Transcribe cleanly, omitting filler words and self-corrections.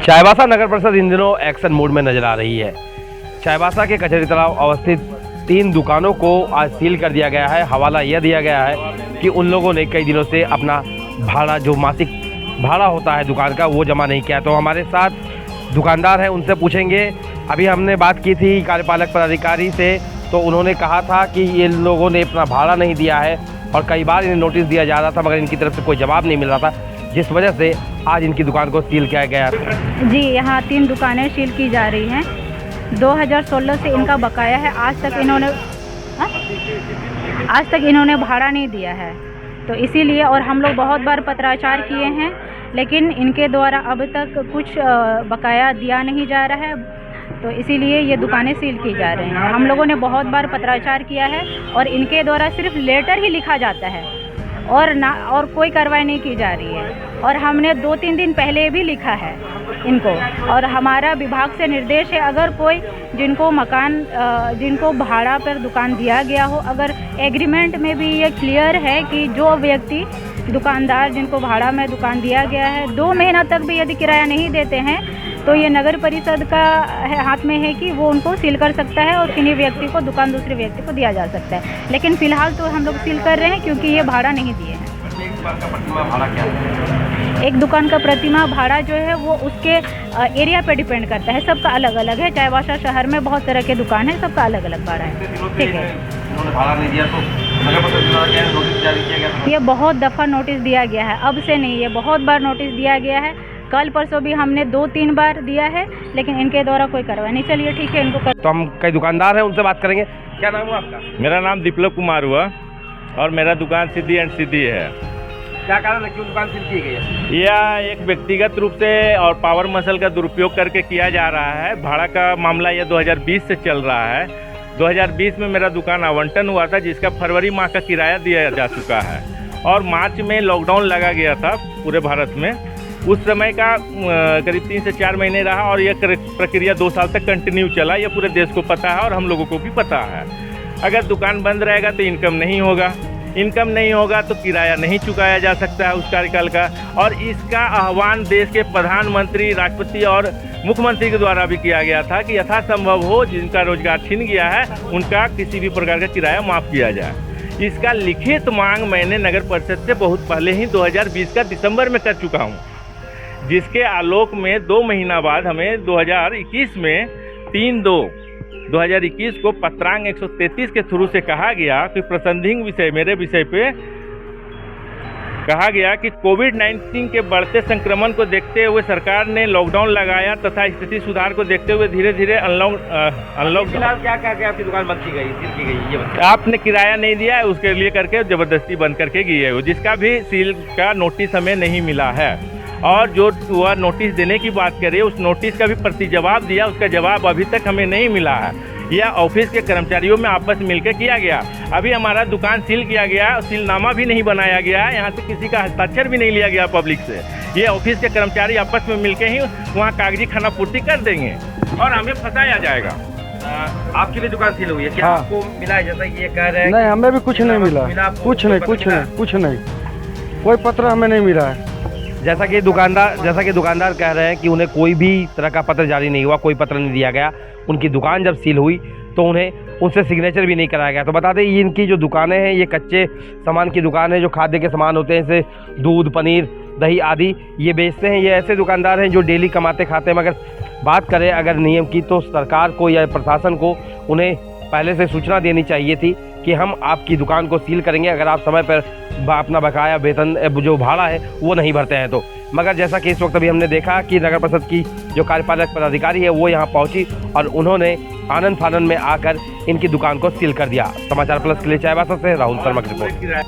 चाईबासा नगर परिषद इन दिनों action mode में नजर आ रही है। चाईबासा के कचहरी तालाब अवस्थित 3 दुकानों को आज सील कर दिया गया है। हवाला यह दिया गया है कि उन लोगों ने कई दिनों से अपना भाड़ा, जो मासिक भाड़ा होता है दुकान का, वो जमा नहीं किया। तो हमारे साथ दुकानदार हैं, उनसे पूछेंगे। अभी हमने बात की थी कार्यपालक पदाधिकारी से, तो उन्होंने कहा था कि ये लोगों ने अपना भाड़ा नहीं दिया है और कई बार इन्हें नोटिस दिया जा रहा था, मगर इनकी तरफ से कोई जवाब नहीं मिल रहा था, जिस वजह से आज इनकी दुकान को सील किया गया। जी, यहाँ 3 दुकानें सील की जा रही हैं। 2016 से इनका बकाया है। आज तक इन्होंने भाड़ा नहीं दिया है, तो इसीलिए, और हम लोग बहुत बार पत्राचार किए हैं, लेकिन इनके द्वारा अब तक कुछ बकाया दिया नहीं जा रहा है, तो इसीलिए ये दुकानें सील की जा रही हैं। हम लोगों ने बहुत बार पत्राचार किया है और इनके द्वारा सिर्फ लेटर ही लिखा जाता है और कोई कार्रवाई नहीं की जा रही है। और हमने 2-3 दिन पहले भी लिखा है इनको, और हमारा विभाग से निर्देश है, अगर कोई जिनको भाड़ा पर दुकान दिया गया हो, अगर एग्रीमेंट में भी ये क्लियर है कि जो व्यक्ति दुकानदार जिनको भाड़ा में दुकान दिया गया है 2 महीना तक भी यदि किराया नहीं देते हैं, तो ये नगर परिषद का हाथ में है कि वो उनको सील कर सकता है और किन्हीं व्यक्ति को दुकान दूसरे व्यक्ति को दिया जा सकता है। लेकिन फ़िलहाल तो हम लोग सील कर रहे हैं क्योंकि ये भाड़ा नहीं दिए हैं। एक दुकान का प्रतिमा भाड़ा जो है वो उसके एरिया पे डिपेंड करता है, सबका अलग अलग है। चाईबासा शहर में बहुत तरह के दुकान है, सबका अलग अलग भाड़ा है। ठीक है, भाड़ा नहीं दिया तो नोटिस जारी किया गया। ये बहुत दफ़ा नोटिस दिया गया है, अब से नहीं, ये बहुत बार नोटिस दिया गया है। कल परसों भी हमने 2-3 बार दिया है, लेकिन इनके द्वारा कोई कार्रवाई नहीं। चलिए ठीक है, इनको तो हम कई दुकानदार हैं, उनसे बात करेंगे। क्या नाम है आपका? मेरा नाम दीपक कुमार हुआ और मेरा दुकान सिद्धि एंड सिद्धि है। क्या कारण है, क्यों दुकान सील की गई है? यह एक व्यक्तिगत रूप से और पावर मसल का दुरुपयोग करके किया जा रहा है। भाड़ा का मामला यह 2020 से चल रहा है। 2020 में मेरा दुकान आवंटन हुआ था, जिसका फरवरी माह का किराया दिया जा चुका है, और मार्च में लॉकडाउन लगा गया था पूरे भारत में। उस समय का करीब 3 से 4 महीने रहा और यह प्रक्रिया 2 साल तक कंटिन्यू चला। यह पूरे देश को पता है और हम लोगों को भी पता है। अगर दुकान बंद रहेगा तो इनकम नहीं होगा तो किराया नहीं चुकाया जा सकता है उस कार्यकाल का। और इसका आह्वान देश के प्रधानमंत्री, राष्ट्रपति और मुख्यमंत्री के द्वारा भी किया गया था कि यथासंभव हो जिनका रोजगार छिन गया है उनका किसी भी प्रकार का किराया माफ़ किया जाए। इसका लिखित मांग मैंने नगर परिषद से बहुत पहले ही 2020 का दिसंबर में कर चुका हूँ, जिसके आलोक में 2 महीना बाद हमें 2021 में 3/2/2021 को पत्रांग 133 के थ्रू से कहा गया कि प्रसंगिक विषय, मेरे विषय पे कहा गया कि कोविड-19 के बढ़ते संक्रमण को देखते हुए सरकार ने लॉकडाउन लगाया तथा स्थिति सुधार को देखते हुए धीरे धीरे अनलॉक। फिलहाल क्या आपकी दुकान बंद की गई, सील की गई? ये बताइए। आपने किराया नहीं दिया है, उसके लिए करके ज़बरदस्ती बंद करके गए हो, जिसका भी सील का नोटिस हमें नहीं मिला है। और जो वह नोटिस देने की बात करें, उस नोटिस का भी प्रति जवाब दिया, उसका जवाब अभी तक हमें नहीं मिला है। यह ऑफिस के कर्मचारियों में आपस मिलकर किया गया। अभी हमारा दुकान सील किया गया, सीलनामा भी नहीं बनाया गया है, यहाँ से किसी का हस्ताक्षर भी नहीं लिया गया पब्लिक से। ये ऑफिस के कर्मचारी आपस में मिलकर ही वहाँ कागजी खाना पूर्ति कर देंगे और हमें फंसाया जाएगा। आपकी भी दुकान सील हुई है, क्या आपको मिला है? जैसा ये कह रहे हैं। नहीं, हमें भी कुछ नहीं मिला, कुछ नहीं, कोई पत्र हमें नहीं मिला है। जैसा कि दुकानदार कह रहे हैं कि उन्हें कोई भी तरह का पत्र जारी नहीं हुआ, कोई पत्र नहीं दिया गया। उनकी दुकान जब सील हुई तो उन्हें उनसे सिग्नेचर भी नहीं कराया गया। तो बता दें, ये इनकी जो दुकानें हैं, ये कच्चे सामान की दुकान है, जो खाद्य के सामान होते हैं, जैसे दूध, पनीर, दही आदि ये बेचते हैं। ये ऐसे दुकानदार हैं जो डेली कमाते खाते हैं। मगर बात करें अगर नियम की, तो सरकार को या प्रशासन को उन्हें पहले से सूचना देनी चाहिए थी कि हम आपकी दुकान को सील करेंगे अगर आप समय पर अपना बकाया वेतन जो भाड़ा है वो नहीं भरते हैं तो। मगर जैसा कि इस वक्त अभी हमने देखा कि नगर परिषद की जो कार्यपालक पदाधिकारी है वो यहाँ पहुँची और उन्होंने आनन फानन में आकर इनकी दुकान को सील कर दिया। समाचार प्लस के लिए चाईबासा से राहुल शर्मा की रिपोर्ट।